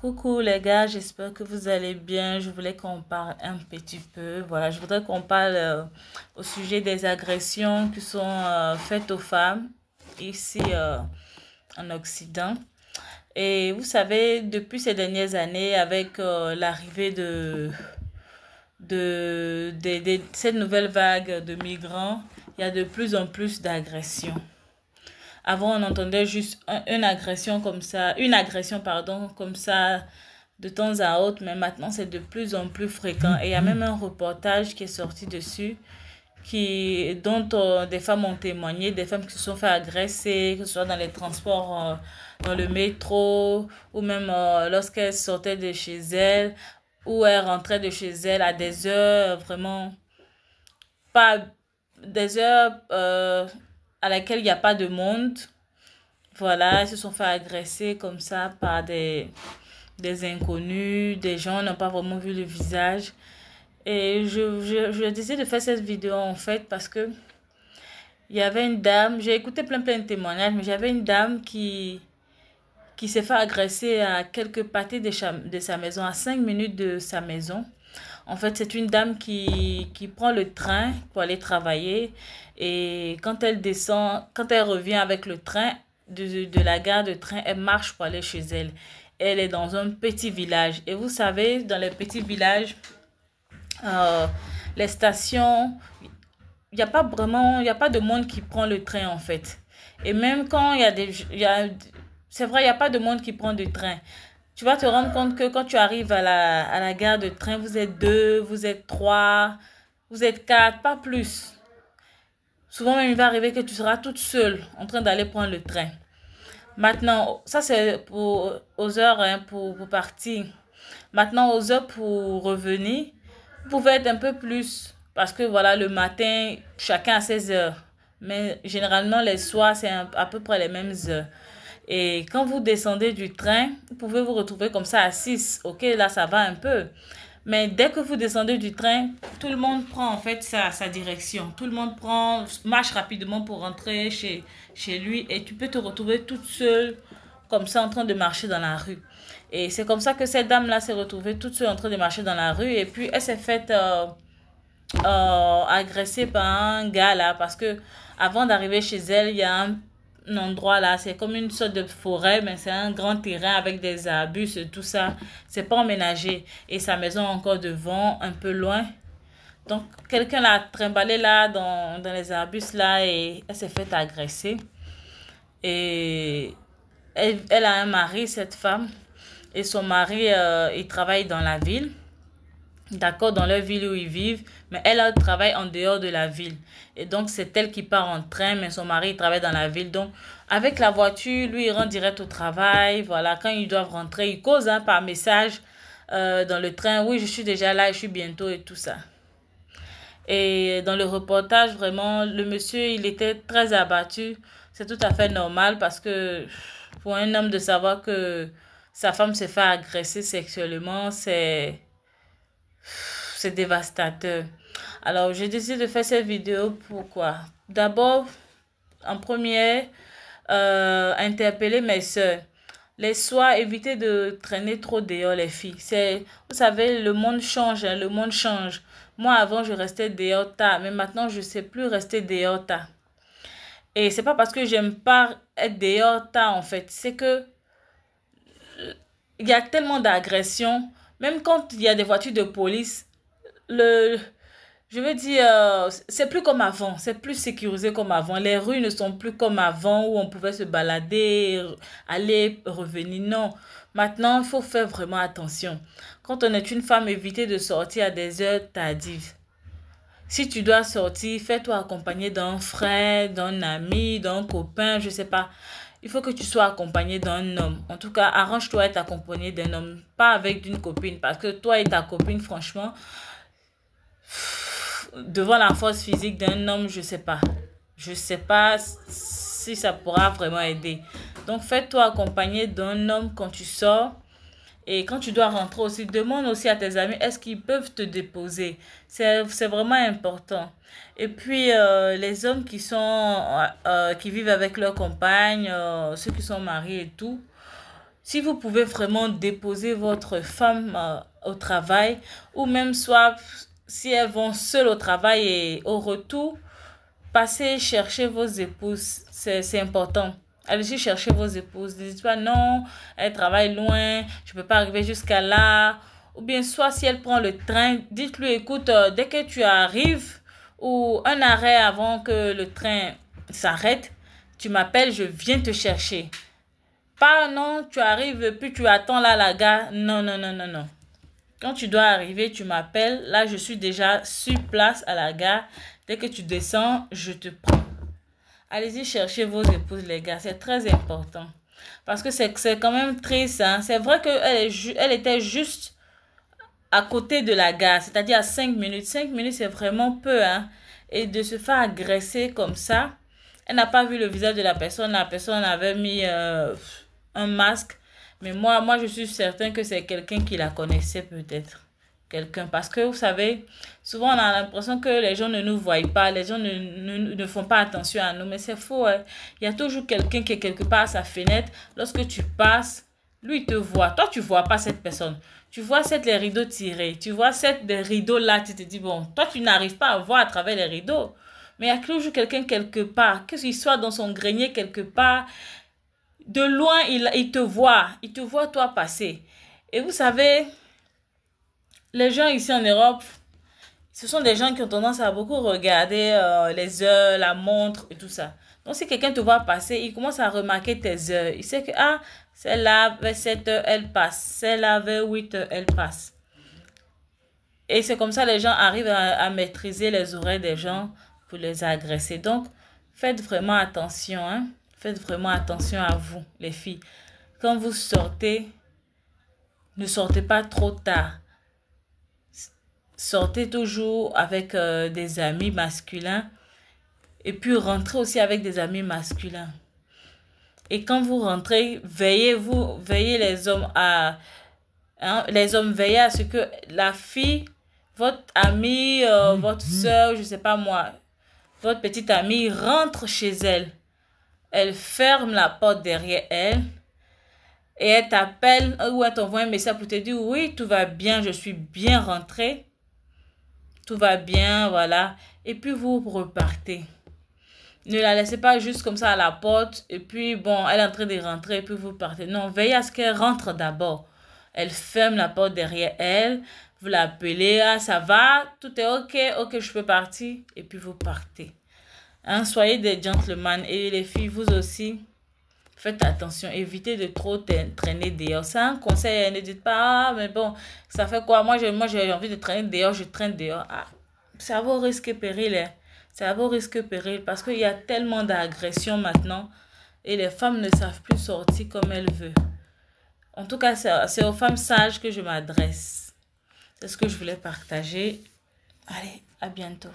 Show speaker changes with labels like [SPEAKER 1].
[SPEAKER 1] Coucou les gars, j'espère que vous allez bien. Je voulais qu'on parle un petit peu. Voilà, je voudrais qu'on parle au sujet des agressions qui sont faites aux femmes ici en Occident. Et vous savez, depuis ces dernières années, avec l'arrivée de cette nouvelle vague de migrants, il y a de plus en plus d'agressions. Avant, on entendait juste une agression, pardon, comme ça, de temps à autre, mais maintenant, c'est de plus en plus fréquent. Et il y a même un reportage qui est sorti dessus, dont des femmes ont témoigné, des femmes qui se sont fait agresser, que ce soit dans les transports, dans le métro, ou même lorsqu'elles sortaient de chez elles, ou elles rentraient de chez elles à des heures vraiment pas des heures à laquelle il n'y a pas de monde. Voilà, ils se sont fait agresser comme ça par des inconnus, des gens n'ont pas vraiment vu le visage. Et je décide de faire cette vidéo en fait parce que il y avait une dame, j'ai écouté plein de témoignages, mais j'avais une dame qui s'est fait agresser à quelques pâtés de sa maison, à 5 minutes de sa maison. En fait, c'est une dame qui prend le train pour aller travailler et quand elle descend, quand elle revient avec le train de la gare de train, elle marche pour aller chez elle. Elle est dans un petit village. Et vous savez, dans les petits villages, euh, les stations, il n'y a pas de monde qui prend le train en fait. Et même quand c'est vrai, il n'y a pas de monde qui prend le train. Tu vas te rendre compte que quand tu arrives à la gare de train, vous êtes deux, vous êtes trois, vous êtes quatre, pas plus. Souvent même, il va arriver que tu seras toute seule en train d'aller prendre le train. Maintenant, ça c'est aux heures hein, pour partir. Maintenant, aux heures pour revenir, vous pouvez être un peu plus. Parce que voilà, le matin, chacun a ses heures. Mais généralement, les soirs, c'est à peu près les mêmes heures. Et quand vous descendez du train, vous pouvez vous retrouver comme ça à 6. Ok, là, ça va un peu. Mais dès que vous descendez du train, tout le monde prend en fait sa direction. Tout le monde marche rapidement pour rentrer chez lui et tu peux te retrouver toute seule comme ça en train de marcher dans la rue. Et c'est comme ça que cette dame-là s'est retrouvée toute seule en train de marcher dans la rue et puis elle s'est faite agressée par un gars là parce que avant d'arriver chez elle, il y a un endroit là, c'est comme une sorte de forêt, mais c'est un grand terrain avec des arbustes, tout ça. C'est pas emménagé. Et sa maison est encore devant, un peu loin. Donc, quelqu'un l'a trimballé là dans les arbustes là et elle s'est fait agresser. Et elle a un mari, cette femme. Et son mari, il travaille dans la ville. D'accord, dans leur ville où ils vivent, mais elle travaille en dehors de la ville. Et donc, c'est elle qui part en train, mais son mari, il travaille dans la ville. Donc, avec la voiture, lui, il rentre direct au travail. Voilà, quand ils doivent rentrer, ils causent hein, par message dans le train. Oui, je suis déjà là, je suis bientôt et tout ça. Et dans le reportage, vraiment, le monsieur, il était très abattu. C'est tout à fait normal parce que pour un homme de savoir que sa femme s'est fait agresser sexuellement, c'est dévastateur. Alors, j'ai décidé de faire cette vidéo. Pourquoi? D'abord, en première, interpeller mes soeurs. Les soirs, évitez de traîner trop dehors, les filles. Vous savez, le monde change, hein, le monde change. Moi, avant, je restais dehors tard, mais maintenant, je ne sais plus rester dehors tard. Et c'est pas parce que j'aime pas être dehors tard, en fait. C'est que il y a tellement d'agressions. Même quand il y a des voitures de police, le, je veux dire, c'est plus comme avant, c'est plus sécurisé comme avant. Les rues ne sont plus comme avant où on pouvait se balader, aller, revenir. Non, maintenant, il faut faire vraiment attention. Quand on est une femme, évitez de sortir à des heures tardives. Si tu dois sortir, fais-toi accompagner d'un frère, d'un ami, d'un copain, je sais pas. Il faut que tu sois accompagné d'un homme. En tout cas, arrange-toi à être accompagné d'un homme, pas avec une copine. Parce que toi et ta copine, franchement, devant la force physique d'un homme, je sais pas. Je sais pas si ça pourra vraiment aider. Donc, fais-toi accompagner d'un homme quand tu sors. Et quand tu dois rentrer aussi, demande aussi à tes amis, est-ce qu'ils peuvent te déposer? C'est vraiment important. Et puis, les hommes qui vivent avec leur compagne, ceux qui sont mariés et tout, Si vous pouvez vraiment déposer votre femme au travail, ou même soit si elles vont seules au travail et au retour, passez chercher vos épouses, c'est important. Allez chercher vos épouses. N'hésitez pas, non, elles travaillent loin, je ne peux pas arriver jusqu'à là. Ou bien, soit si elle prend le train, dites-lui, écoute, dès que tu arrives, ou un arrêt avant que le train s'arrête, tu m'appelles, je viens te chercher. Pas non, tu arrives, puis tu attends là la gare. Non, non, non, non, non. Quand tu dois arriver, tu m'appelles. Là, je suis déjà sur place à la gare. Dès que tu descends, je te prends. Allez-y chercher vos épouses, les gars. C'est très important. Parce que c'est quand même triste. Hein? C'est vrai qu'elle était juste à côté de la gare. C'est-à-dire à 5 minutes. 5 minutes, c'est vraiment peu. Hein? Et de se faire agresser comme ça. Elle n'a pas vu le visage de la personne. La personne avait mis un masque. Mais moi, je suis certain que c'est quelqu'un qui la connaissait peut-être. Quelqu'un. Parce que, vous savez, souvent on a l'impression que les gens ne nous voient pas. Les gens ne font pas attention à nous. Mais c'est faux. Hein. Il y a toujours quelqu'un qui est quelque part à sa fenêtre. Lorsque tu passes, lui, il te voit. Toi, tu ne vois pas cette personne. Tu vois les rideaux tirés. Tu vois les rideaux là. Tu te dis, bon, toi, tu n'arrives pas à voir à travers les rideaux. Mais il y a toujours quelqu'un quelque part, que qu'il soit dans son grenier quelque part, de loin, il te voit toi passer. Et vous savez, les gens ici en Europe, ce sont des gens qui ont tendance à beaucoup regarder les heures, la montre et tout ça. Donc si quelqu'un te voit passer, il commence à remarquer tes heures. Il sait que, ah, celle-là, vers 7 heures, elle passe. Celle-là, vers 8 heures, elle passe. Et c'est comme ça les gens arrivent à maîtriser les oreilles des gens pour les agresser. Donc, faites vraiment attention, hein. Faites vraiment attention à vous, les filles. Quand vous sortez, ne sortez pas trop tard. Sortez toujours avec des amis masculins. Et puis, rentrez aussi avec des amis masculins. Et quand vous rentrez, veillez les hommes à... Hein, les hommes, veillez à ce que la fille, votre amie, votre soeur, je ne sais pas moi, votre petite amie rentre chez elle. Elle ferme la porte derrière elle et elle t'appelle ou elle t'envoie un message pour te dire oui, tout va bien, je suis bien rentrée. Tout va bien, voilà. Et puis vous repartez. Ne la laissez pas juste comme ça à la porte et puis bon, elle est en train de rentrer et puis vous partez. Non, veillez à ce qu'elle rentre d'abord. Elle ferme la porte derrière elle. Vous l'appelez, ah ça va, tout est ok, ok je peux partir. Et puis vous partez. Hein, soyez des gentlemen et les filles, vous aussi, faites attention, évitez de trop traîner dehors. C'est un conseil, ne dites pas, ah mais bon, ça fait quoi? Moi j'ai envie de traîner dehors, je traîne dehors. Ah, c'est à vos risques et périls, hein. C'est à vos risques et périls parce qu'il y a tellement d'agressions maintenant et les femmes ne savent plus sortir comme elles veulent. En tout cas, c'est aux femmes sages que je m'adresse. C'est ce que je voulais partager. Allez, à bientôt.